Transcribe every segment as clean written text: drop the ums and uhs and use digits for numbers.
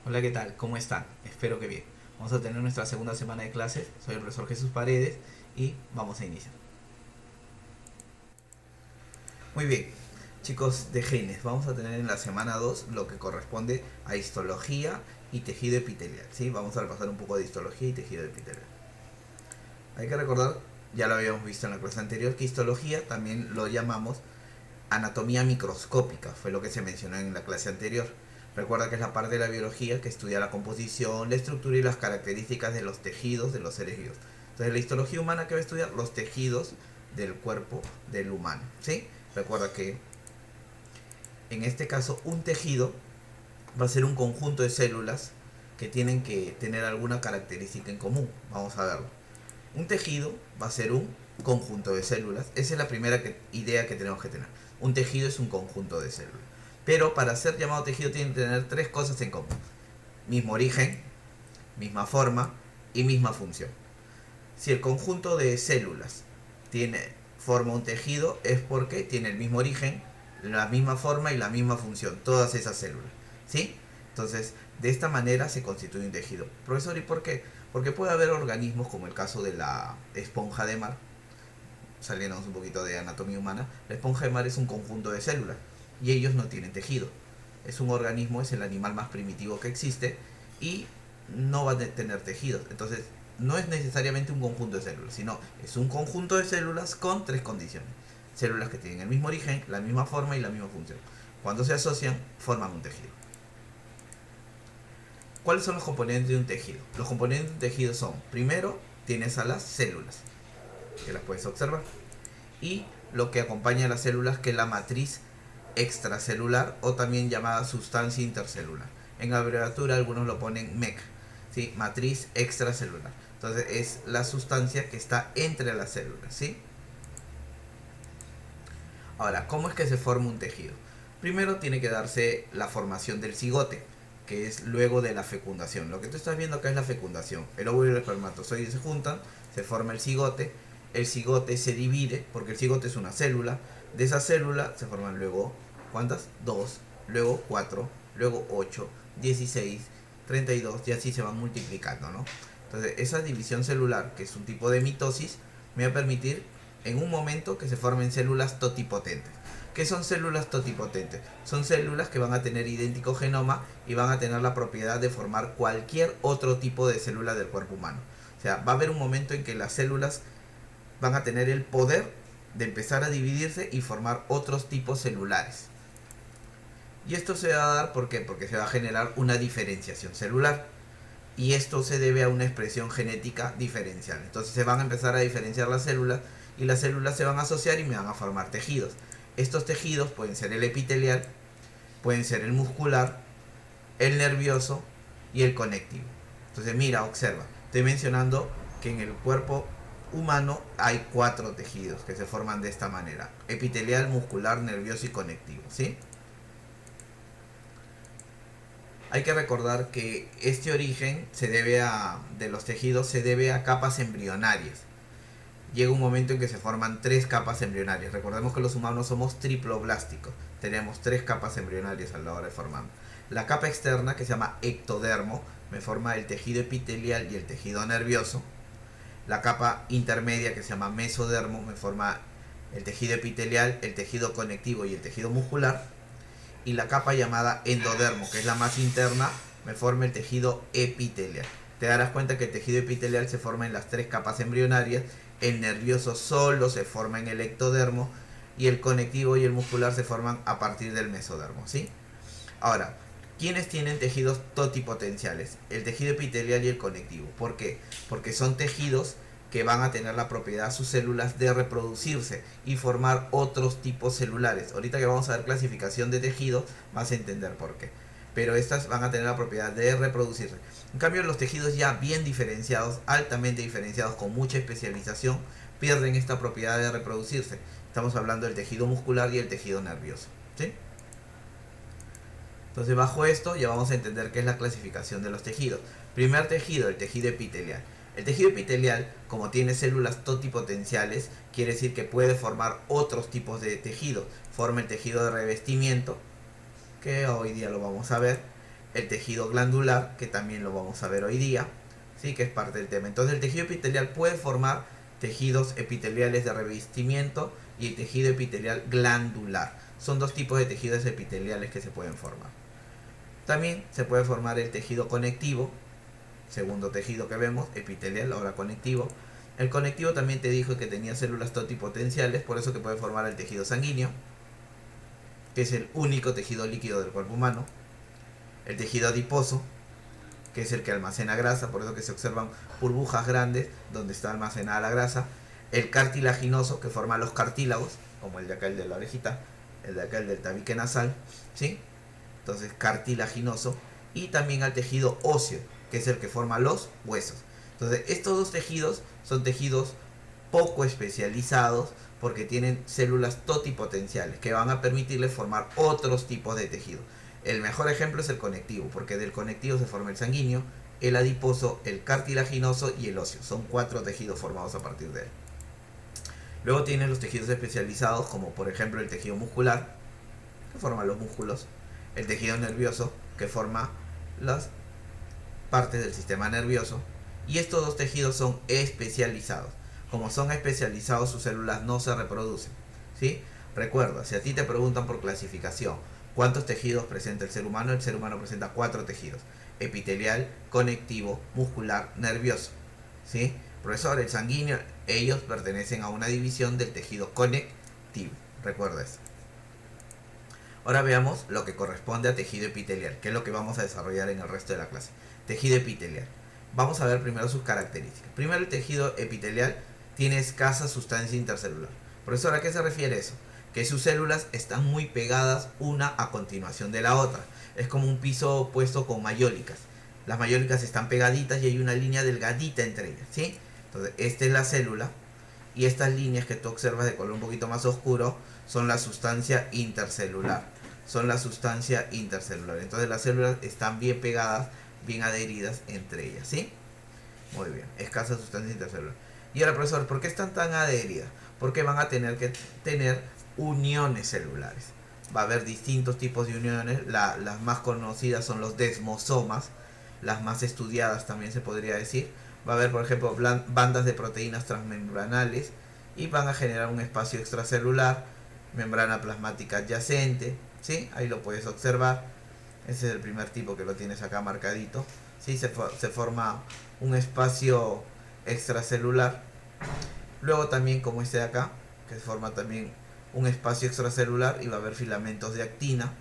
Hola, ¿qué tal? ¿Cómo están? Espero que bien. Vamos a tener nuestra segunda semana de clases. Soy el profesor Jesús Paredes y vamos a iniciar. Muy bien, chicos de genes, vamos a tener en la semana 2 lo que corresponde a histología y tejido epitelial. ¿Sí? Vamos a repasar un poco de histología y tejido epitelial. Hay que recordar, ya lo habíamos visto en la clase anterior, que histología también lo llamamos anatomía microscópica, fue lo que se mencionó en la clase anterior. Recuerda que es la parte de la biología que estudia la composición, la estructura y las características de los tejidos de los seres vivos. Entonces la histología humana que va a estudiar los tejidos del cuerpo del humano. ¿Sí? Recuerda que en este caso un tejido va a ser un conjunto de células que tienen que tener alguna característica en común. Vamos a verlo. Un tejido va a ser un conjunto de células. Esa es la primera idea que tenemos que tener. Un tejido es un conjunto de células. Pero para ser llamado tejido tiene que tener tres cosas en común. Mismo origen, misma forma y misma función. Si el conjunto de células forma un tejido es porque tiene el mismo origen, la misma forma y la misma función. Todas esas células. ¿Sí? Entonces, de esta manera se constituye un tejido. Profesor, ¿y por qué? Porque puede haber organismos como el caso de la esponja de mar, saliéndonos un poquito de anatomía humana. La esponja de mar es un conjunto de células y ellos no tienen tejido. Es un organismo, es el animal más primitivo que existe y no va a tener tejidos. Entonces, no es necesariamente un conjunto de células, sino es un conjunto de células con tres condiciones. Células que tienen el mismo origen, la misma forma y la misma función. Cuando se asocian, forman un tejido. ¿Cuáles son los componentes de un tejido? Los componentes de un tejido son, primero, tienes a las células, que las puedes observar, y lo que acompaña a las células, que es la matriz extracelular o también llamada sustancia intercelular. En abreviatura algunos lo ponen MEC, ¿sí? Matriz extracelular. Entonces es la sustancia que está entre las células, ¿sí? Ahora, ¿cómo es que se forma un tejido? Primero tiene que darse la formación del cigote, que es luego de la fecundación. Lo que tú estás viendo acá es la fecundación. El óvulo y el espermatozoide se juntan, se forma el cigote se divide, porque el cigote es una célula. De esa célula se forman luego, ¿cuántas? Dos, luego cuatro, luego 8, 16, 32, y así se van multiplicando, ¿no? Entonces, esa división celular, que es un tipo de mitosis, me va a permitir en un momento que se formen células totipotentes. ¿Qué son células totipotentes? Son células que van a tener idéntico genoma y van a tener la propiedad de formar cualquier otro tipo de célula del cuerpo humano. O sea, va a haber un momento en que las células van a tener el poder de empezar a dividirse y formar otros tipos celulares. Y esto se va a dar, ¿por qué? Porque se va a generar una diferenciación celular. Y esto se debe a una expresión genética diferencial. Entonces se van a empezar a diferenciar las células y las células se van a asociar y me van a formar tejidos. Estos tejidos pueden ser el epitelial, pueden ser el muscular, el nervioso y el conectivo. Entonces mira, observa, estoy mencionando que en el cuerpo humano hay 4 tejidos que se forman de esta manera: epitelial, muscular, nervioso y conectivo, ¿sí? Hay que recordar que este origen de los tejidos se debe a capas embrionarias. Llega un momento en que se forman 3 capas embrionarias. Recordemos que los humanos somos triploblásticos. Tenemos 3 capas embrionarias a la hora de formar. La capa externa, que se llama ectodermo, me forma el tejido epitelial y el tejido nervioso. La capa intermedia, que se llama mesodermo, me forma el tejido epitelial, el tejido conectivo y el tejido muscular. Y la capa llamada endodermo, que es la más interna, me forma el tejido epitelial. Te darás cuenta que el tejido epitelial se forma en las 3 capas embrionarias, el nervioso solo se forma en el ectodermo y el conectivo y el muscular se forman a partir del mesodermo, ¿sí? Ahora, ¿quiénes tienen tejidos totipotenciales? El tejido epitelial y el conectivo. ¿Por qué? Porque son tejidos que van a tener la propiedad sus células de reproducirse y formar otros tipos celulares. Ahorita que vamos a ver clasificación de tejidos, vas a entender por qué. Pero estas van a tener la propiedad de reproducirse. En cambio, los tejidos ya bien diferenciados, altamente diferenciados, con mucha especialización, pierden esta propiedad de reproducirse. Estamos hablando del tejido muscular y el tejido nervioso, ¿sí? Entonces, bajo esto ya vamos a entender qué es la clasificación de los tejidos. Primer tejido, el tejido epitelial. El tejido epitelial, como tiene células totipotenciales, quiere decir que puede formar otros tipos de tejidos. Forma el tejido de revestimiento, que hoy día lo vamos a ver. el tejido glandular, que también lo vamos a ver hoy día, ¿sí? Que es parte del tema. Entonces el tejido epitelial puede formar tejidos epiteliales de revestimiento y el tejido epitelial glandular. Son dos tipos de tejidos epiteliales que se pueden formar. También se puede formar el tejido conectivo, segundo tejido que vemos, epitelial, ahora conectivo. El conectivo también te dijo que tenía células totipotenciales, por eso que puede formar el tejido sanguíneo, que es el único tejido líquido del cuerpo humano. El tejido adiposo, que es el que almacena grasa, por eso que se observan burbujas grandes donde está almacenada la grasa. El cartilaginoso, que forma los cartílagos, como el de acá, el de la orejita, el de acá, el del tabique nasal, ¿sí? Entonces, cartilaginoso. Y también al tejido óseo, que es el que forma los huesos. Entonces, estos dos tejidos son tejidos poco especializados porque tienen células totipotenciales que van a permitirles formar otros tipos de tejidos. El mejor ejemplo es el conectivo, porque del conectivo se forma el sanguíneo, el adiposo, el cartilaginoso y el óseo. Son 4 tejidos formados a partir de él. Luego tienes los tejidos especializados, como por ejemplo el tejido muscular, que forma los músculos, el tejido nervioso, que forma las partes del sistema nervioso, y estos dos tejidos son especializados. Como son especializados, sus células no se reproducen, ¿sí? Recuerda, si a ti te preguntan por clasificación, ¿cuántos tejidos presenta el ser humano? El ser humano presenta 4 tejidos: epitelial, conectivo, muscular, nervioso, ¿sí? Profesor, el sanguíneo, ellos pertenecen a una división del tejido conectivo. Recuerda eso. Ahora veamos lo que corresponde a tejido epitelial, que es lo que vamos a desarrollar en el resto de la clase. Tejido epitelial. Vamos a ver primero sus características. Primero, el tejido epitelial tiene escasa sustancia intercelular. Profesor, ¿a qué se refiere eso? Que sus células están muy pegadas una a continuación de la otra. Es como un piso puesto con mayólicas. Las mayólicas están pegaditas y hay una línea delgadita entre ellas, ¿sí? Entonces, esta es la célula y estas líneas que tú observas de color un poquito más oscuro son la sustancia intercelular. Son la sustancia intercelular. Entonces, las células están bien pegadas, bien adheridas entre ellas, ¿sí? Muy bien, escasa sustancia intercelular. Y ahora, profesor, ¿por qué están tan adheridas? Porque van a tener que tener uniones celulares. Va a haber distintos tipos de uniones. Las más conocidas son los desmosomas, las más estudiadas también se podría decir. Va a haber, por ejemplo, bandas de proteínas transmembranales y van a generar un espacio extracelular, membrana plasmática adyacente, ¿sí? Ahí lo puedes observar. Ese es el primer tipo que lo tienes acá marcadito, ¿sí? Se forma un espacio extracelular. Luego también, como este de acá, que se forma también un espacio extracelular y va a haber filamentos de actina,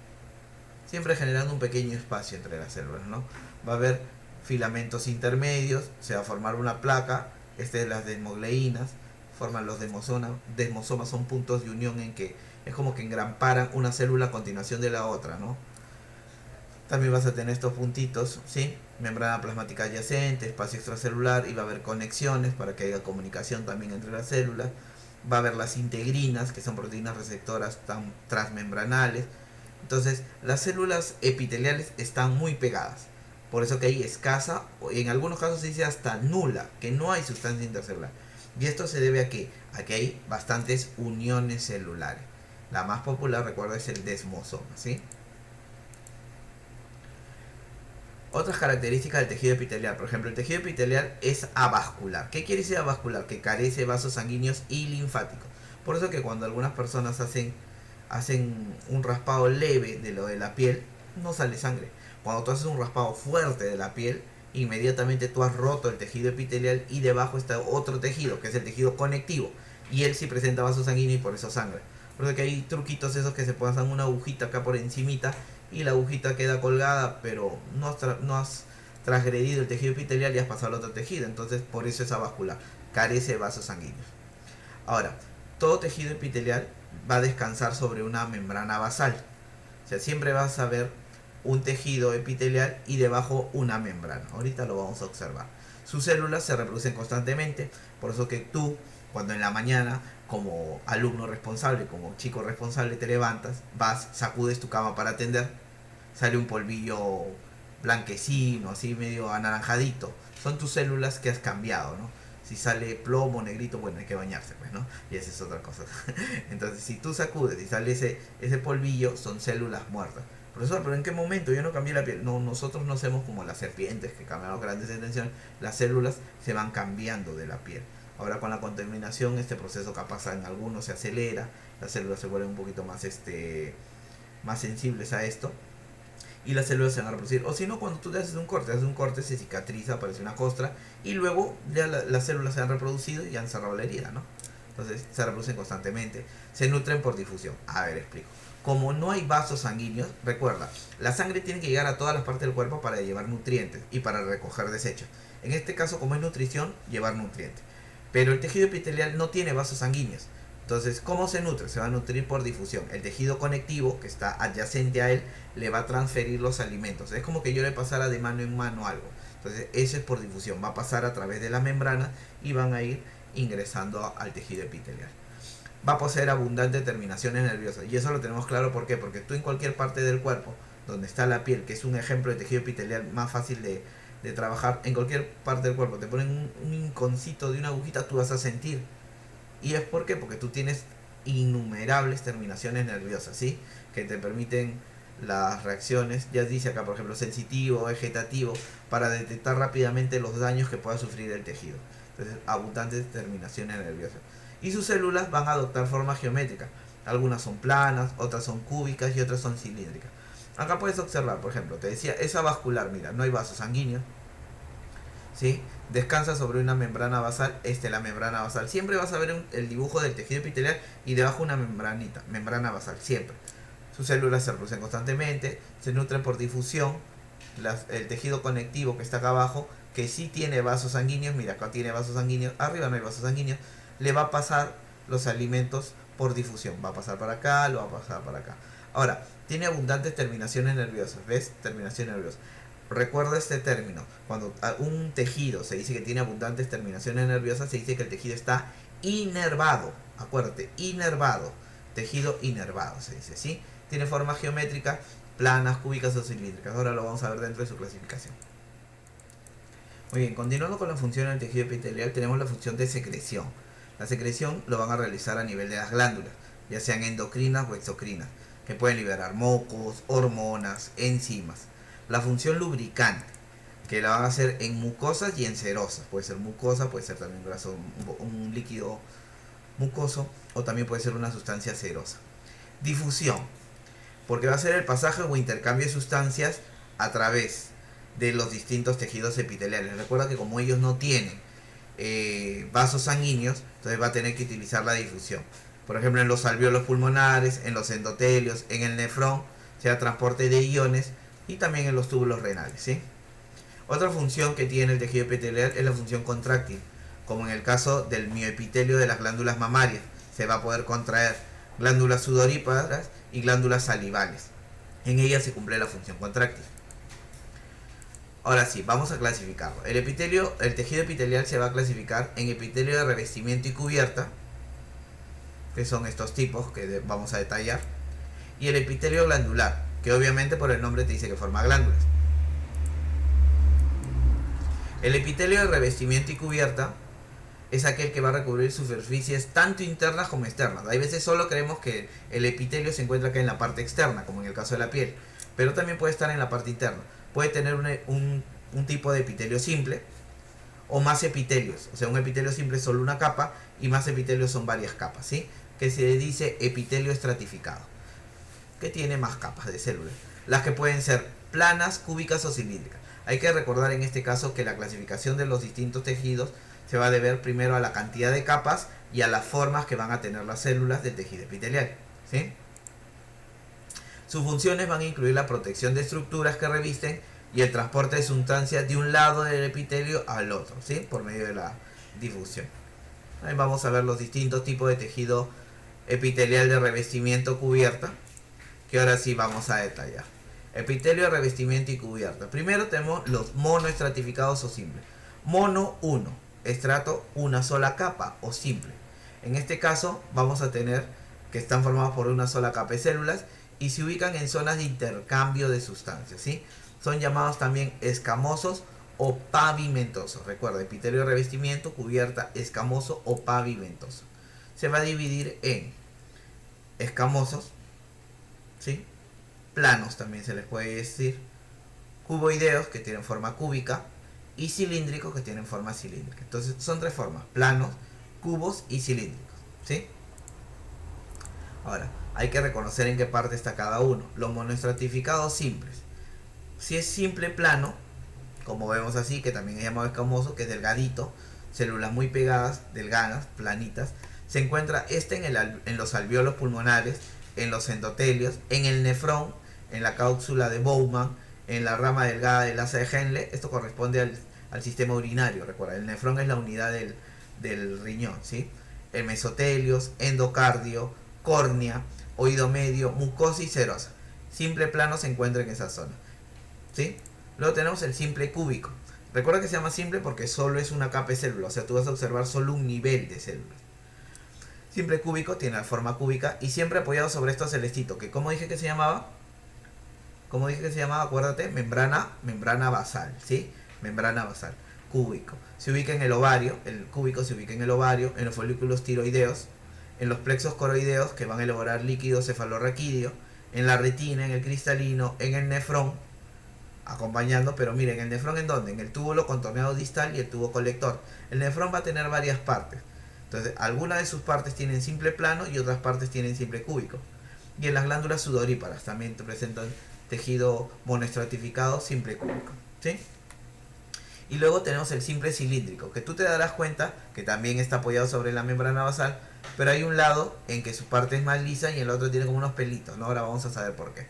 siempre generando un pequeño espacio entre las células, ¿no? Va a haber filamentos intermedios, se va a formar una placa, de las desmogleínas, forman los desmosomas. Desmosomas son puntos de unión en que es como que engramparan una célula a continuación de la otra, ¿no? También vas a tener estos puntitos, ¿sí? Membrana plasmática adyacente, espacio extracelular, y va a haber conexiones para que haya comunicación también entre las células. Va a haber las integrinas, que son proteínas receptoras transmembranales. Entonces, las células epiteliales están muy pegadas. Por eso que hay escasa, en algunos casos se dice hasta nula, que no hay sustancia intercelular. Y esto se debe a que aquí hay bastantes uniones celulares. La más popular, recuerda, es el desmosoma, ¿sí? Otras características del tejido epitelial. Por ejemplo, el tejido epitelial es avascular. ¿Qué quiere decir avascular? Que carece de vasos sanguíneos y linfáticos. Por eso que cuando algunas personas hacen un raspado leve de lo de la piel, no sale sangre. Cuando tú haces un raspado fuerte de la piel, inmediatamente tú has roto el tejido epitelial y debajo está otro tejido, que es el tejido conectivo. Y él sí presenta vasos sanguíneos y por eso sangre. Por eso que hay truquitos esos que se pasan una agujita acá por encimita y la agujita queda colgada, pero no has transgredido el tejido epitelial y has pasado al otro tejido. Entonces, por eso es avascular. Carece de vasos sanguíneos. Ahora, todo tejido epitelial va a descansar sobre una membrana basal. O sea, siempre vas a ver un tejido epitelial y debajo una membrana. Ahorita lo vamos a observar. Sus células se reproducen constantemente. Por eso que tú, cuando en la mañana, como alumno responsable, como chico responsable, te levantas, vas, sacudes tu cama para atender, sale un polvillo blanquecino, así medio anaranjadito. Son tus células que has cambiado, ¿no? Si sale plomo, negrito, bueno, hay que bañarse, pues, ¿no? Y esa es otra cosa. Entonces, si tú sacudes y sale ese polvillo, son células muertas. Profesor, pero ¿en qué momento? Yo no cambié la piel. No, nosotros no hacemos como las serpientes que cambiamos grandes extensiones. Las células se van cambiando de la piel. Ahora con la contaminación este proceso capaz en algunos se acelera, las células se vuelven un poquito más, más sensibles a esto y las células se van a reproducir. O si no, cuando tú te haces un corte se cicatriza, aparece una costra y luego ya las células se han reproducido y han cerrado la herida, ¿no? Entonces se reproducen constantemente, se nutren por difusión. A ver, explico. Como no hay vasos sanguíneos, recuerda, la sangre tiene que llegar a todas las partes del cuerpo para llevar nutrientes y para recoger desechos. En este caso, como es nutrición, llevar nutrientes. Pero el tejido epitelial no tiene vasos sanguíneos. Entonces, ¿cómo se nutre? Se va a nutrir por difusión. El tejido conectivo, que está adyacente a él, le va a transferir los alimentos. Es como que yo le pasara de mano en mano algo. Entonces, eso es por difusión. Va a pasar a través de la membrana y van a ir ingresando al tejido epitelial. Va a poseer abundantes terminaciones nerviosas. Y eso lo tenemos claro, ¿por qué? Porque tú en cualquier parte del cuerpo, donde está la piel, que es un ejemplo de tejido epitelial más fácil de trabajar, en cualquier parte del cuerpo, te ponen un inconcito de una agujita, tú vas a sentir. ¿Y es por qué? Porque tú tienes innumerables terminaciones nerviosas, ¿sí? Que te permiten las reacciones, ya dice acá por ejemplo sensitivo, vegetativo, para detectar rápidamente los daños que pueda sufrir el tejido. Entonces, abundantes terminaciones nerviosas. Y sus células van a adoptar forma geométrica. Algunas son planas, otras son cúbicas y otras son cilíndricas. Acá puedes observar, por ejemplo, te decía, esa vascular, mira, no hay vaso sanguíneo, ¿sí? Descansa sobre una membrana basal. La membrana basal. Siempre vas a ver el dibujo del tejido epitelial y debajo una membranita, membrana basal, siempre. Sus células se reproducen constantemente, se nutren por difusión. El tejido conectivo que está acá abajo, que sí tiene vasos sanguíneos, mira, acá tiene vasos sanguíneos, arriba no hay vasos sanguíneos, le va a pasar los alimentos por difusión. Va a pasar para acá, lo va a pasar para acá. Ahora, tiene abundantes terminaciones nerviosas, ¿ves? Terminaciones nerviosas. Recuerda este término. Cuando un tejido se dice que tiene abundantes terminaciones nerviosas, se dice que el tejido está inervado. Acuérdate, inervado. Tejido inervado se dice, ¿sí? Tiene formas geométricas, planas, cúbicas o cilíndricas. Ahora lo vamos a ver dentro de su clasificación. Muy bien, continuando con la función del tejido epitelial, tenemos la función de secreción. La secreción lo van a realizar a nivel de las glándulas, ya sean endocrinas o exocrinas, que pueden liberar mocos, hormonas, enzimas. La función lubricante, que la van a hacer en mucosas y en serosas. Puede ser mucosa, puede ser también graso, un líquido mucoso, o también puede ser una sustancia serosa. Difusión, porque va a ser el pasaje o intercambio de sustancias a través de los distintos tejidos epiteliales. Recuerda que como ellos no tienen vasos sanguíneos, entonces va a tener que utilizar la difusión. Por ejemplo, en los alvéolos pulmonares, en los endotelios, en el nefrón, sea transporte de iones, y también en los túbulos renales, ¿sí? Otra función que tiene el tejido epitelial es la función contráctil, como en el caso del mioepitelio de las glándulas mamarias. Se va a poder contraer glándulas sudoríparas y glándulas salivales. En ellas se cumple la función contráctil. Ahora sí, vamos a clasificarlo. El tejido epitelial se va a clasificar en epitelio de revestimiento y cubierta, que son estos tipos que vamos a detallar, y el epitelio glandular, que obviamente por el nombre te dice que forma glándulas. El epitelio de revestimiento y cubierta es aquel que va a recubrir superficies tanto internas como externas. Hay veces solo creemos que el epitelio se encuentra acá en la parte externa, como en el caso de la piel, pero también puede estar en la parte interna. Puede tener un tipo de epitelio simple o más epitelios. O sea, un epitelio simple es solo una capa y más epitelios son varias capas, ¿sí? Que se dice epitelio estratificado, que tiene más capas de células. Las que pueden ser planas, cúbicas o cilíndricas. Hay que recordar en este caso que la clasificación de los distintos tejidos se va a deber primero a la cantidad de capas y a las formas que van a tener las células del tejido epitelial, ¿sí? Sus funciones van a incluir la protección de estructuras que revisten y el transporte de sustancias de un lado del epitelio al otro, ¿sí? Por medio de la difusión. Ahí vamos a ver los distintos tipos de tejido epitelial de revestimiento cubierta, que ahora sí vamos a detallar. Epitelio de revestimiento y cubierta. Primero tenemos los monoestratificados o simples. Mono 1, estrato una sola capa o simple. En este caso vamos a tener que están formados por una sola capa de células y se ubican en zonas de intercambio de sustancias, ¿sí? Son llamados también escamosos o pavimentosos. Recuerda, epitelio de revestimiento, cubierta, escamoso o pavimentoso. Se va a dividir en escamosos, ¿sí? planos también se les puede decir, cuboideos que tienen forma cúbica y cilíndricos que tienen forma cilíndrica. Entonces son tres formas: planos, cubos y cilíndricos, ¿sí? Ahora, hay que reconocer en qué parte está cada uno. Los monoestratificados simples. Si es simple plano, como vemos así, que también es llamado escamoso, que es delgadito, células muy pegadas, delgadas, planitas, se encuentra en los alvéolos pulmonares, en los endotelios, en el nefrón, en la cápsula de Bowman, en la rama delgada del asa de Henle. Esto corresponde al sistema urinario. Recuerda, el nefrón es la unidad del riñón, ¿sí? El mesotelios, endocardio, córnea, oído medio, mucosa y serosa. Simple plano se encuentra en esa zona, ¿sí? Luego tenemos el simple cúbico. Recuerda que se llama simple porque solo es una capa de célula, o sea, tú vas a observar solo un nivel de células. Simple cúbico tiene la forma cúbica y siempre apoyado sobre estos celestitos, que ¿cómo dije que se llamaba? ¿Cómo dije que se llamaba? Acuérdate, membrana basal, ¿sí? Membrana basal, cúbico. Se ubica en el ovario, el cúbico se ubica en el ovario, en los folículos tiroideos, en los plexos coroideos que van a elaborar líquido cefalorraquídeo, en la retina, en el cristalino, en el nefrón, acompañando, pero miren, el nefrón ¿en dónde? En el túbulo contorneado distal y el tubo colector. El nefrón va a tener varias partes. Entonces, algunas de sus partes tienen simple plano y otras partes tienen simple cúbico. Y en las glándulas sudoríparas también te presentan tejido monoestratificado simple cúbico, ¿sí? Y luego tenemos el simple cilíndrico, que tú te darás cuenta que también está apoyado sobre la membrana basal, pero hay un lado en que su parte es más lisa y el otro tiene como unos pelitos, ¿no? Ahora vamos a saber por qué.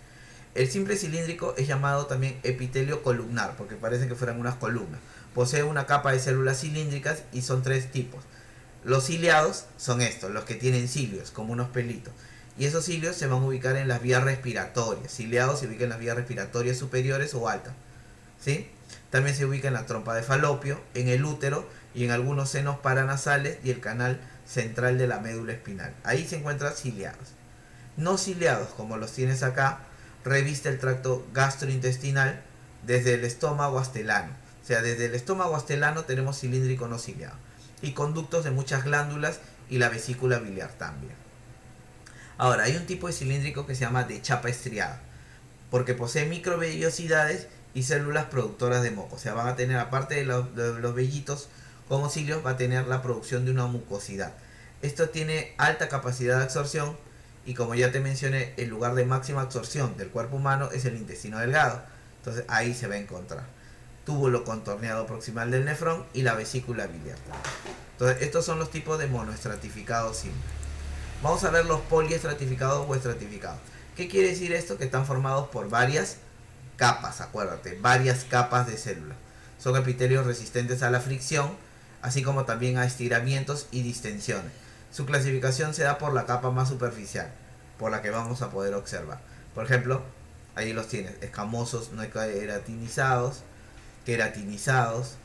El simple cilíndrico es llamado también epitelio columnar, porque parece que fueran unas columnas. Posee una capa de células cilíndricas y son tres tipos. Los ciliados son estos, los que tienen cilios, como unos pelitos. Y esos cilios se van a ubicar en las vías respiratorias. Ciliados se ubican en las vías respiratorias superiores o altas, ¿sí? También se ubica en la trompa de falopio, en el útero y en algunos senos paranasales y el canal central de la médula espinal. Ahí se encuentran ciliados. No ciliados, como los tienes acá, reviste el tracto gastrointestinal desde el estómago hasta el ano. O sea, desde el estómago hasta el ano tenemos cilíndrico no ciliado. Y conductos de muchas glándulas y la vesícula biliar también. Ahora, hay un tipo de cilíndrico que se llama de chapa estriada, porque posee microvellosidades y células productoras de moco. O sea, van a tener, aparte de los vellitos como cilios, va a tener la producción de una mucosidad. Esto tiene alta capacidad de absorción y, como ya te mencioné, el lugar de máxima absorción del cuerpo humano es el intestino delgado. Entonces ahí se va a encontrar túbulo contorneado proximal del nefrón y la vesícula biliar. Entonces estos son los tipos de monoestratificados simples. Vamos a ver los poliestratificados o estratificados. ¿Qué quiere decir esto? Que están formados por varias capas, acuérdate, varias capas de células. Son epitelios resistentes a la fricción, así como también a estiramientos y distensiones. Su clasificación se da por la capa más superficial, por la que vamos a poder observar. Por ejemplo, ahí los tienes: escamosos no queratinizados, queratinizados,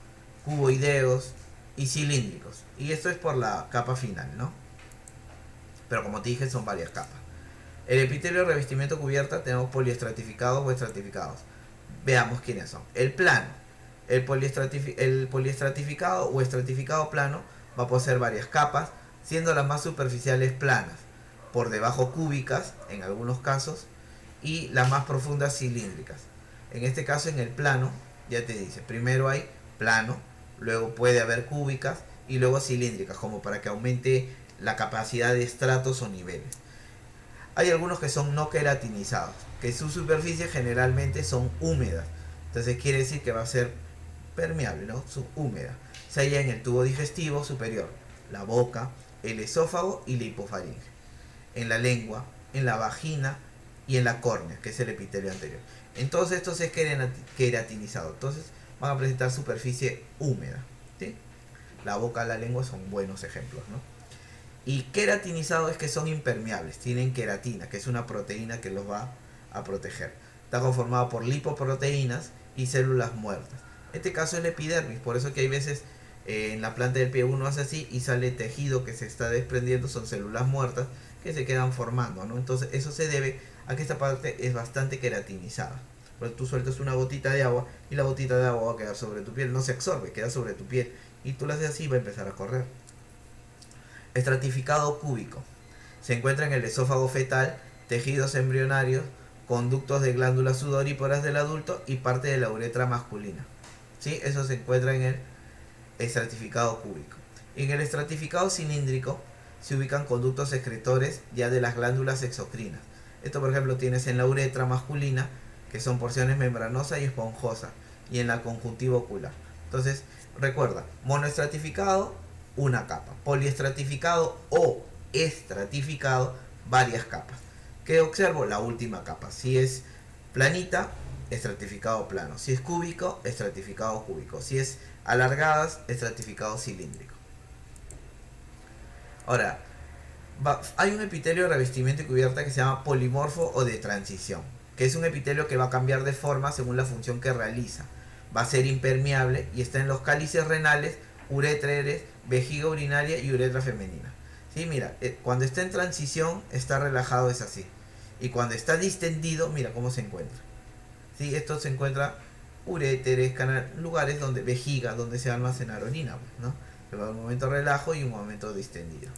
cuboideos y cilíndricos. Y esto es por la capa final, ¿no? Pero como te dije, son varias capas. El epitelio de revestimiento cubierta tenemos poliestratificados o estratificados. Veamos quiénes son. El plano. El poliestratificado o estratificado plano va a poseer varias capas, siendo las más superficiales planas, por debajo cúbicas en algunos casos, y las más profundas cilíndricas. En este caso, en el plano, ya te dice, primero hay plano, luego puede haber cúbicas y luego cilíndricas, como para que aumente la capacidad de estratos o niveles. Hay algunos que son no queratinizados, que su superficie generalmente son húmedas, entonces quiere decir que va a ser permeable, ¿no? Húmeda. Se halla en el tubo digestivo superior, la boca, el esófago y la hipofaringe, en la lengua, en la vagina y en la córnea, que es el epitelio anterior. En todos estos es queratinizado, entonces van a presentar superficie húmeda, ¿sí? La boca, la lengua son buenos ejemplos, ¿no? Y queratinizado es que son impermeables, tienen queratina, que es una proteína que los va a proteger. Está conformado por lipoproteínas y células muertas. En este caso es la epidermis, por eso que hay veces en la planta del pie uno hace así y sale tejido que se está desprendiendo, son células muertas que se quedan formando, ¿no? Entonces eso se debe a que esta parte es bastante queratinizada. Pero tú sueltas una gotita de agua y la gotita de agua va a quedar sobre tu piel, no se absorbe, queda sobre tu piel. Y tú la haces así y va a empezar a correr. Estratificado cúbico. Se encuentra en el esófago fetal, tejidos embrionarios conductos de glándulas sudoríparas del adulto y parte de la uretra masculina. ¿Sí? Eso se encuentra en el estratificado cúbico. En el estratificado cilíndrico se ubican conductos excretores ya de las glándulas exocrinas. Esto, por ejemplo, tienes en la uretra masculina, que son porciones membranosas y esponjosas, y en la conjuntiva ocular. Entonces, recuerda, monoestratificado, una capa. Poliestratificado o estratificado, varias capas. ¿Qué observo? La última capa. Si es planita, estratificado plano. Si es cúbico, estratificado cúbico. Si es alargadas, estratificado cilíndrico. Ahora, hay un epitelio de revestimiento y cubierta que se llama polimorfo o de transición, que es un epitelio que va a cambiar de forma según la función que realiza. Va a ser impermeable y está en los cálices renales, uréteres, vejiga urinaria y uretra femenina. ¿Sí? Mira, cuando está en transición está relajado, es así. Y cuando está distendido, mira cómo se encuentra. ¿Sí? Esto se encuentra uréteres, lugares donde vejiga, donde se va a almacenar orina, ¿no? Se va a un momento de relajo y un momento distendido.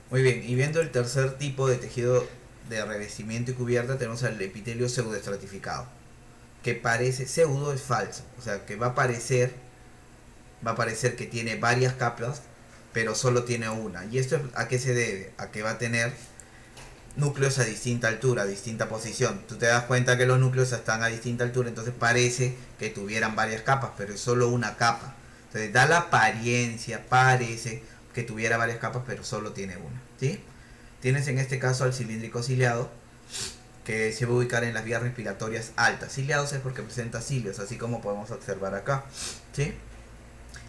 Muy bien, y viendo el tercer tipo de tejido de revestimiento y cubierta, tenemos el epitelio pseudoestratificado, que parece, pseudo es falso, o sea que va a parecer que tiene varias capas, pero solo tiene una. ¿Y esto a qué se debe? A que va a tener núcleos a distinta altura, a distinta posición. Tú te das cuenta que los núcleos están a distinta altura, entonces parece que tuvieran varias capas, pero es solo una capa. Entonces da la apariencia, parece que tuviera varias capas, pero solo tiene una. ¿Sí? Tienes en este caso al cilíndrico ciliado, que se va a ubicar en las vías respiratorias altas. Ciliados es porque presenta cilios, así como podemos observar acá. ¿Sí?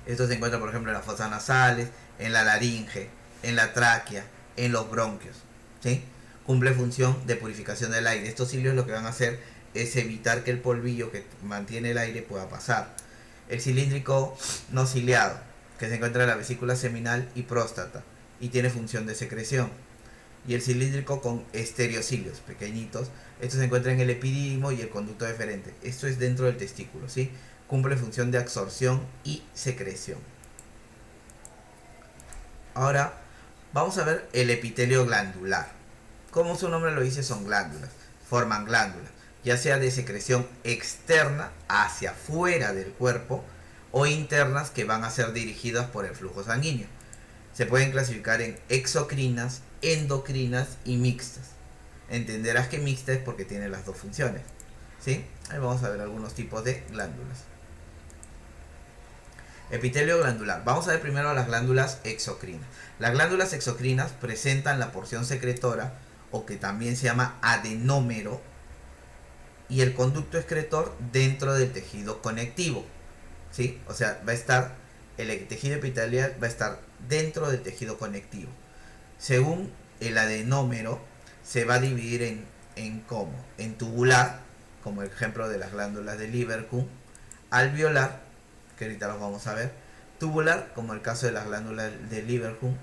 Esto se encuentra, por ejemplo, en las fosas nasales, en la laringe, en la tráquea, en los bronquios. ¿Sí? Cumple función de purificación del aire. Estos cilios lo que van a hacer es evitar que el polvillo que mantiene el aire pueda pasar. El cilíndrico no ciliado, que se encuentra en la vesícula seminal y próstata, y tiene función de secreción. Y el cilíndrico con estereocilios pequeñitos, esto se encuentra en el epidídimo y el conducto deferente. Esto es dentro del testículo, ¿sí? Cumple función de absorción y secreción. Ahora vamos a ver el epitelio glandular. Como su nombre lo dice, son glándulas, forman glándulas, ya sea de secreción externa hacia afuera del cuerpo o internas que van a ser dirigidas por el flujo sanguíneo. Se pueden clasificar en exocrinas, endocrinas y mixtas. Entenderás que mixta es porque tiene las dos funciones. ¿Sí? Ahí vamos a ver algunos tipos de glándulas. Epitelio glandular. Vamos a ver primero las glándulas exocrinas. Las glándulas exocrinas presentan la porción secretora, o que también se llama adenómero, y el conducto excretor dentro del tejido conectivo. ¿Sí? O sea, va a estar, el tejido epitelial va a estar dentro del tejido conectivo. Según el adenómero, se va a dividir en cómo, en tubular, como el ejemplo de las glándulas de Lieberkühn, alveolar, que ahorita los vamos a ver, tubular, como el caso de las glándulas de Lieberkühn,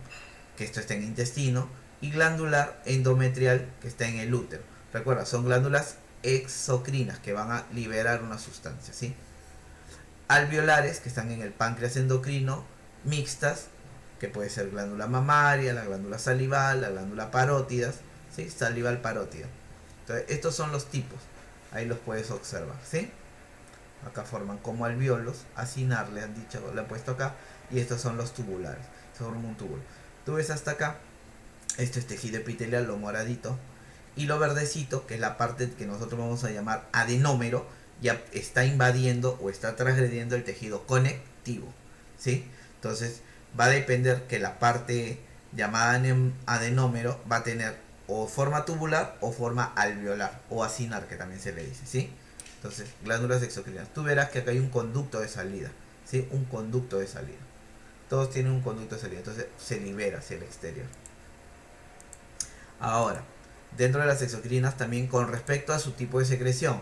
que esto está en el intestino, y glandular endometrial, que está en el útero. Recuerda, son glándulas exocrinas que van a liberar una sustancia, ¿sí? Alveolares, que están en el páncreas endocrino, mixtas, que puede ser glándula mamaria, la glándula salival, la glándula parótida, ¿sí? Salival parótida. Entonces, estos son los tipos, ahí los puedes observar, ¿sí? Acá forman como alveolos, acinar le han dicho, le han puesto acá, y estos son los tubulares, se forma un túbulo. Tú ves hasta acá, esto es tejido epitelial, lo moradito, y lo verdecito, que es la parte que nosotros vamos a llamar adenómero, ya está invadiendo o está transgrediendo el tejido conectivo, ¿sí? Entonces va a depender que la parte llamada adenómero va a tener o forma tubular o forma alveolar o acinar, que también se le dice, ¿sí? Entonces, glándulas exocrinas. Tú verás que acá hay un conducto de salida, ¿sí? Un conducto de salida. Todos tienen un conducto de salida, entonces se libera hacia el exterior. Ahora, dentro de las exocrinas también con respecto a su tipo de secreción,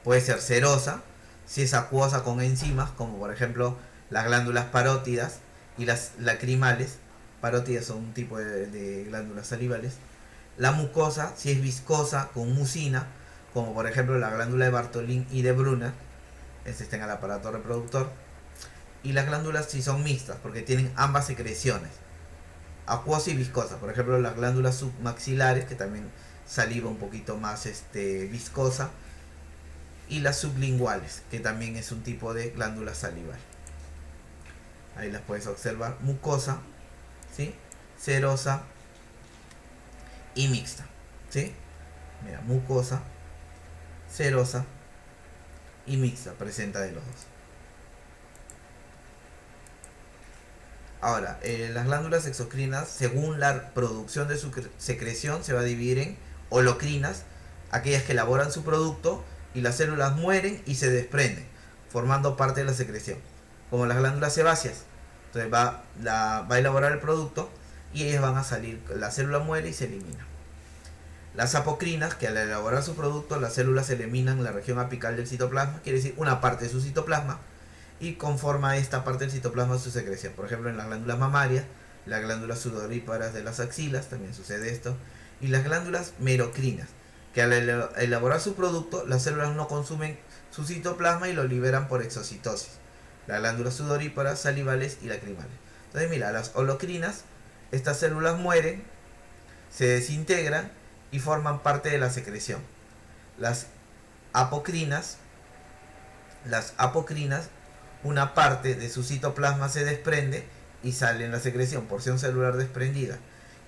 puede ser serosa, si es acuosa con enzimas, como por ejemplo las glándulas parótidas y las lacrimales. Parótidas son un tipo de glándulas salivales. La mucosa, si es viscosa con mucina, como por ejemplo la glándula de Bartholin y de Brunner, este está en el aparato reproductor. Y las glándulas si son mixtas, porque tienen ambas secreciones, acuosa y viscosa. Por ejemplo, las glándulas submaxilares, que también saliva un poquito más viscosa, y las sublinguales, que también es un tipo de glándula salival. Ahí las puedes observar: mucosa, ¿sí?, serosa y mixta, ¿sí? Mira, mucosa, serosa y mixta, presenta de los dos. Ahora, las glándulas exocrinas, según la producción de su secreción, se va a dividir en holocrinas, aquellas que elaboran su producto y las células mueren y se desprenden, formando parte de la secreción, como las glándulas sebáceas. Entonces va a elaborar el producto y ellas van a salir, la célula muere y se elimina. Las apocrinas, que al elaborar su producto, las células eliminan la región apical del citoplasma, quiere decir una parte de su citoplasma, y conforma esta parte del citoplasma su secreción. Por ejemplo, en las glándulas mamarias, las glándulas sudoríparas de las axilas, también sucede esto, y las glándulas merocrinas, que al elaborar su producto, las células no consumen su citoplasma y lo liberan por exocitosis. Las glándulas sudoríparas, salivales y lacrimales. Entonces mira, las holocrinas, estas células mueren, se desintegran y forman parte de la secreción. Las apocrinas, una parte de su citoplasma se desprende y sale en la secreción, porción celular desprendida.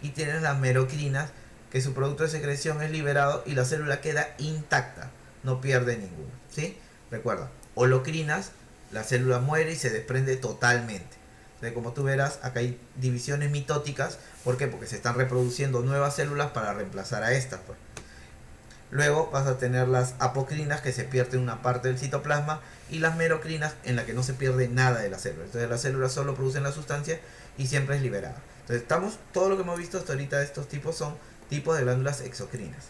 Y tienes las merocrinas, que su producto de secreción es liberado y la célula queda intacta, no pierde ninguno, ¿sí? Recuerda, holocrinas, la célula muere y se desprende totalmente. Entonces, como tú verás, acá hay divisiones mitóticas. ¿Por qué? Porque se están reproduciendo nuevas células para reemplazar a estas, pues. Luego vas a tener las apocrinas, que se pierden una parte del citoplasma, y las merocrinas, en la que no se pierde nada de la célula. Entonces las células solo producen la sustancia y siempre es liberada. Entonces todo lo que hemos visto hasta ahorita de estos tipos son tipos de glándulas exocrinas.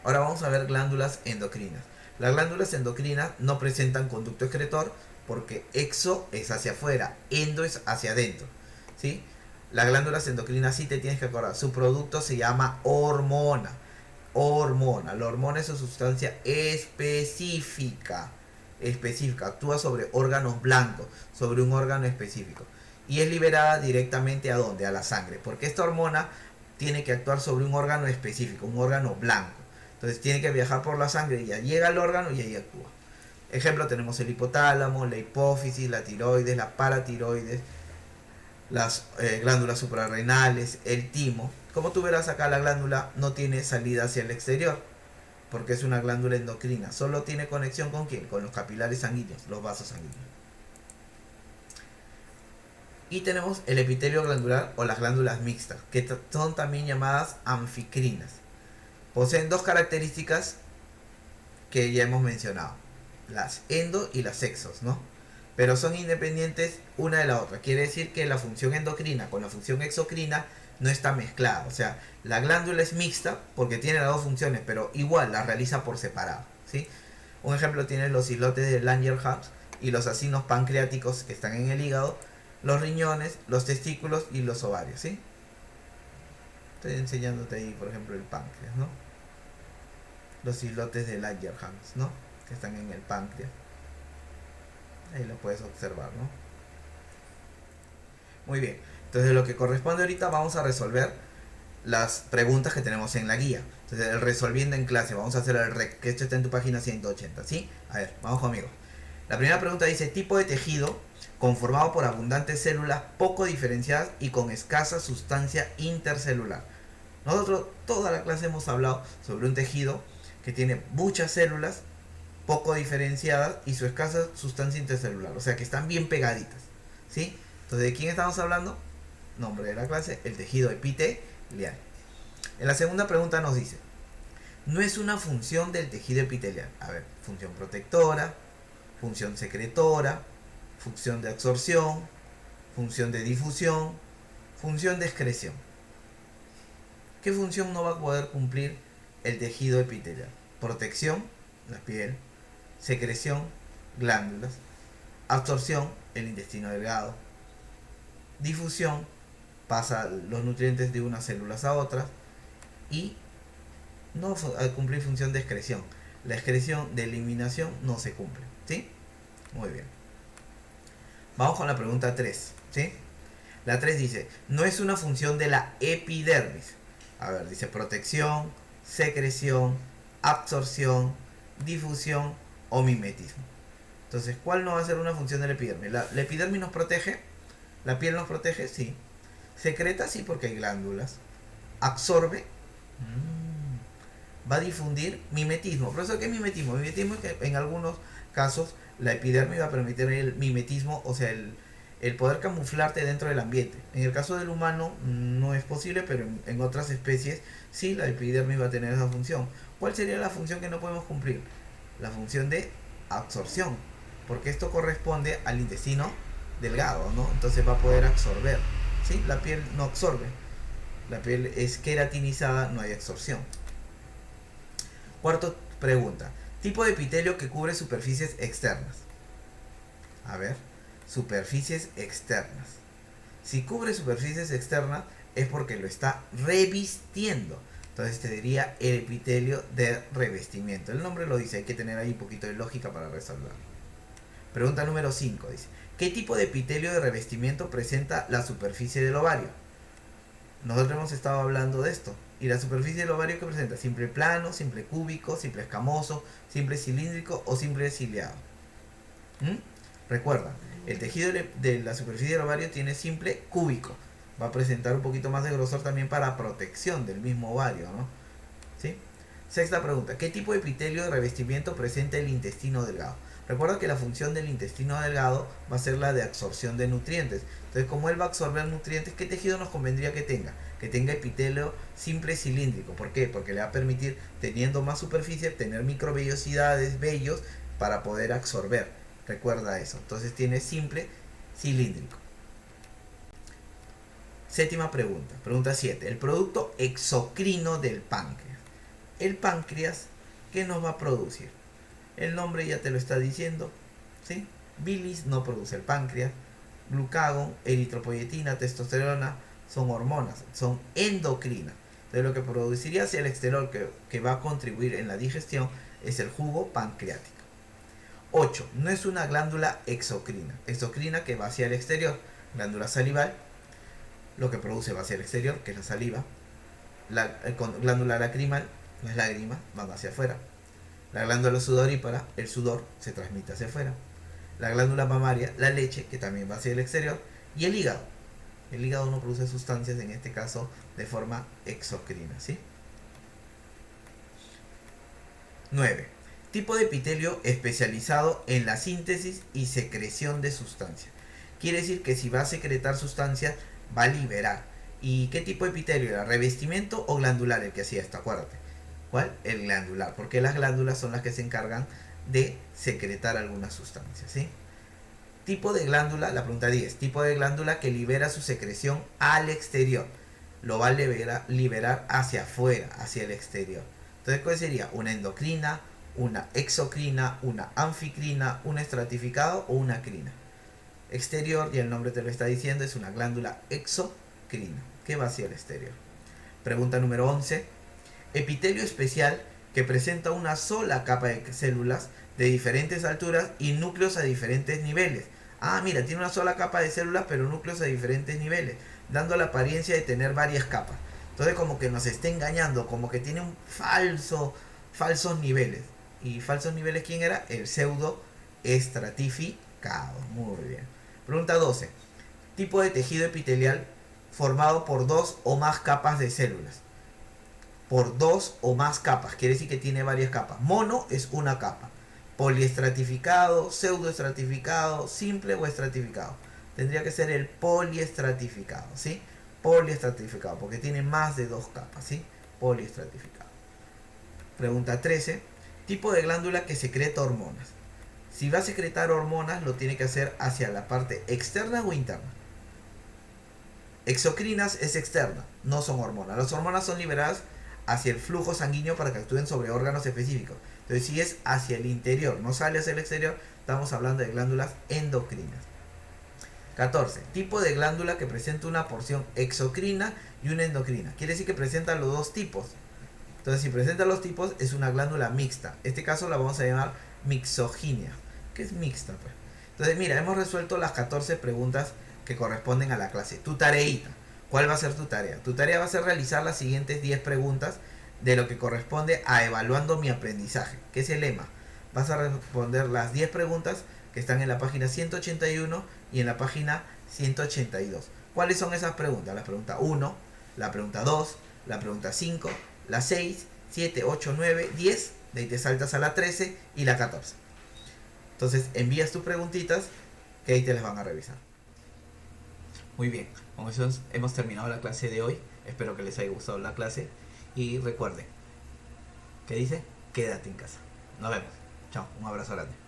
Ahora vamos a ver glándulas endocrinas. Las glándulas endocrinas no presentan conducto excretor, porque exo es hacia afuera, endo es hacia adentro, ¿sí? Las glándulas endocrinas, sí te tienes que acordar, su producto se llama hormona. La hormona es una sustancia específica, actúa sobre órganos blancos, sobre un órgano específico, y es liberada directamente ¿a dónde? A la sangre, porque esta hormona tiene que actuar sobre un órgano específico, un órgano blanco. Entonces tiene que viajar por la sangre, y ya llega al órgano y ahí actúa. Ejemplo, tenemos el hipotálamo, la hipófisis, la tiroides, la paratiroides, las glándulas suprarrenales, el timo. Como tú verás acá, la glándula no tiene salida hacia el exterior, porque es una glándula endocrina. Solo tiene conexión ¿con quién? Con los capilares sanguíneos, los vasos sanguíneos. Y tenemos el epitelio glandular o las glándulas mixtas, que son también llamadas anficrinas. Poseen dos características que ya hemos mencionado: las endo y las exos, ¿no? Pero son independientes una de la otra. Quiere decir que la función endocrina con la función exocrina no está mezclada. O sea, la glándula es mixta porque tiene las dos funciones, pero igual las realiza por separado, ¿sí? Un ejemplo tiene los islotes de Langerhans y los acinos pancreáticos, que están en el hígado, los riñones, los testículos y los ovarios, ¿sí? Estoy enseñándote ahí, por ejemplo, el páncreas, ¿no? Los islotes de Langerhans, ¿no? Que están en el páncreas. Ahí lo puedes observar, ¿no? Muy bien. Entonces, lo que corresponde ahorita, vamos a resolver las preguntas que tenemos en la guía. Entonces, el resolviendo en clase, vamos a hacer el REC, que esto está en tu página 180, ¿sí? A ver, vamos conmigo. La primera pregunta dice: tipo de tejido conformado por abundantes células poco diferenciadas y con escasa sustancia intercelular. Nosotros toda la clase hemos hablado sobre un tejido que tiene muchas células poco diferenciadas y su escasa sustancia intercelular, o sea que están bien pegaditas, ¿sí? Entonces, ¿de quién estamos hablando? Nombre de la clase: el tejido epitelial. En la segunda pregunta nos dice: no es una función del tejido epitelial. A ver, función protectora, función secretora, función de absorción, función de difusión, función de excreción. ¿Qué función no va a poder cumplir el tejido epitelial? Protección, la piel; secreción, glándulas; absorción, el intestino delgado; difusión, pasa los nutrientes de unas células a otras; y no cumplir función de excreción. La excreción de eliminación no se cumple, ¿sí? Muy bien. Vamos con la pregunta 3, ¿sí? La 3 dice: no es una función de la epidermis. A ver, dice protección, secreción, absorción, difusión o mimetismo. Entonces, ¿cuál no va a ser una función de la epidermis? La epidermis nos protege, la piel nos protege, sí. Secreta, sí, porque hay glándulas. Absorbe, va a difundir, mimetismo. ¿Por eso qué es mimetismo? Mimetismo es que en algunos casos la epidermis va a permitir el mimetismo, o sea, el poder camuflarte dentro del ambiente. En el caso del humano no es posible, pero en otras especies sí la epidermis va a tener esa función. ¿Cuál sería la función que no podemos cumplir? La función de absorción, porque esto corresponde al intestino delgado, ¿no? Entonces va a poder absorber, ¿sí? La piel no absorbe, la piel es queratinizada, no hay absorción. Cuarta pregunta, tipo de epitelio que cubre superficies externas. A ver, superficies externas. Si cubre superficies externas es porque lo está revistiendo. Entonces te diría el epitelio de revestimiento. El nombre lo dice, hay que tener ahí un poquito de lógica para resolverlo. Pregunta número 5 dice, ¿qué tipo de epitelio de revestimiento presenta la superficie del ovario? Nosotros hemos estado hablando de esto. ¿Y la superficie del ovario que presenta? Simple plano, simple cúbico, simple escamoso, simple cilíndrico o simple ciliado. Recuerda, el tejido de la superficie del ovario tiene simple cúbico. Va a presentar un poquito más de grosor también para protección del mismo ovario, ¿no? ¿Sí? Sexta pregunta, ¿qué tipo de epitelio de revestimiento presenta el intestino delgado? Recuerda que la función del intestino delgado va a ser la de absorción de nutrientes. Entonces, como él va a absorber nutrientes, ¿qué tejido nos convendría que tenga? Que tenga epitelio simple cilíndrico. ¿Por qué? Porque le va a permitir, teniendo más superficie, tener microvellosidades, vellos, para poder absorber. Recuerda eso. Entonces tiene simple cilíndrico. Séptima pregunta. Pregunta 7. El producto exocrino del páncreas. El páncreas, ¿qué nos va a producir? El nombre ya te lo está diciendo, ¿sí? Bilis no produce el páncreas. Glucagón, eritropoyetina, testosterona son hormonas, son endocrinas. Entonces lo que produciría hacia el exterior que va a contribuir en la digestión es el jugo pancreático. 8. No es una glándula exocrina. Exocrina que va hacia el exterior. Glándula salival, lo que produce va hacia el exterior, que es la saliva. La glándula lacrimal, las lágrimas van hacia afuera. La glándula sudorípara, el sudor se transmite hacia afuera. La glándula mamaria, la leche, que también va hacia el exterior. Y el hígado. El hígado no produce sustancias, en este caso, de forma exocrina, ¿sí? 9. Tipo de epitelio especializado en la síntesis y secreción de sustancias. Quiere decir que si va a secretar sustancias, va a liberar. ¿Y qué tipo de epitelio era? ¿Revestimiento o glandular el que hacía esto? Acuérdate. ¿Cuál? El glandular, porque las glándulas son las que se encargan de secretar algunas sustancias, ¿sí? Tipo de glándula, la pregunta 10, tipo de glándula que libera su secreción al exterior. Lo va a liberar hacia afuera, hacia el exterior. Entonces, ¿cuál sería? Una endocrina, una exocrina, una anficrina, un estratificado o una crina. Exterior, y el nombre te lo está diciendo, es una glándula exocrina, que va hacia el exterior. Pregunta número 11. Epitelio especial que presenta una sola capa de células de diferentes alturas y núcleos a diferentes niveles. Ah, mira, tiene una sola capa de células pero núcleos a diferentes niveles, dando la apariencia de tener varias capas. Entonces como que nos está engañando, como que tiene un falsos niveles. ¿Y falsos niveles quién era? El pseudo estratificado. Muy bien. Pregunta 12. Tipo de tejido epitelial formado por dos o más capas de células. Por dos o más capas, quiere decir que tiene varias capas. Mono es una capa. Poliestratificado, pseudoestratificado, simple o estratificado. Tendría que ser el poliestratificado, ¿sí? Poliestratificado, porque tiene más de dos capas, ¿sí? Poliestratificado. Pregunta 13. Tipo de glándula que secreta hormonas. Si va a secretar hormonas, lo tiene que hacer hacia la parte externa o interna. Exocrinas es externa, no son hormonas. Las hormonas son liberadas hacia el flujo sanguíneo para que actúen sobre órganos específicos. Entonces, si es hacia el interior, no sale hacia el exterior, estamos hablando de glándulas endocrinas. 14. Tipo de glándula que presenta una porción exocrina y una endocrina. Quiere decir que presenta los dos tipos. Entonces, si presenta los tipos, es una glándula mixta. En este caso la vamos a llamar mixogínia. ¿Qué es mixta, pues? Entonces, mira, hemos resuelto las 14 preguntas que corresponden a la clase. Tu tareita. ¿Cuál va a ser tu tarea? Tu tarea va a ser realizar las siguientes 10 preguntas de lo que corresponde a evaluando mi aprendizaje, que es el lema. Vas a responder las 10 preguntas que están en la página 181 y en la página 182. ¿Cuáles son esas preguntas? La pregunta 1, la pregunta 2, la pregunta 5, la 6, 7, 8, 9, 10. De ahí te saltas a la 13 y la 14. Entonces envías tus preguntitas que ahí te las van a revisar. Muy bien, con eso hemos terminado la clase de hoy. Espero que les haya gustado la clase. Y recuerden, ¿qué dice? Quédate en casa. Nos vemos. Chao, un abrazo grande.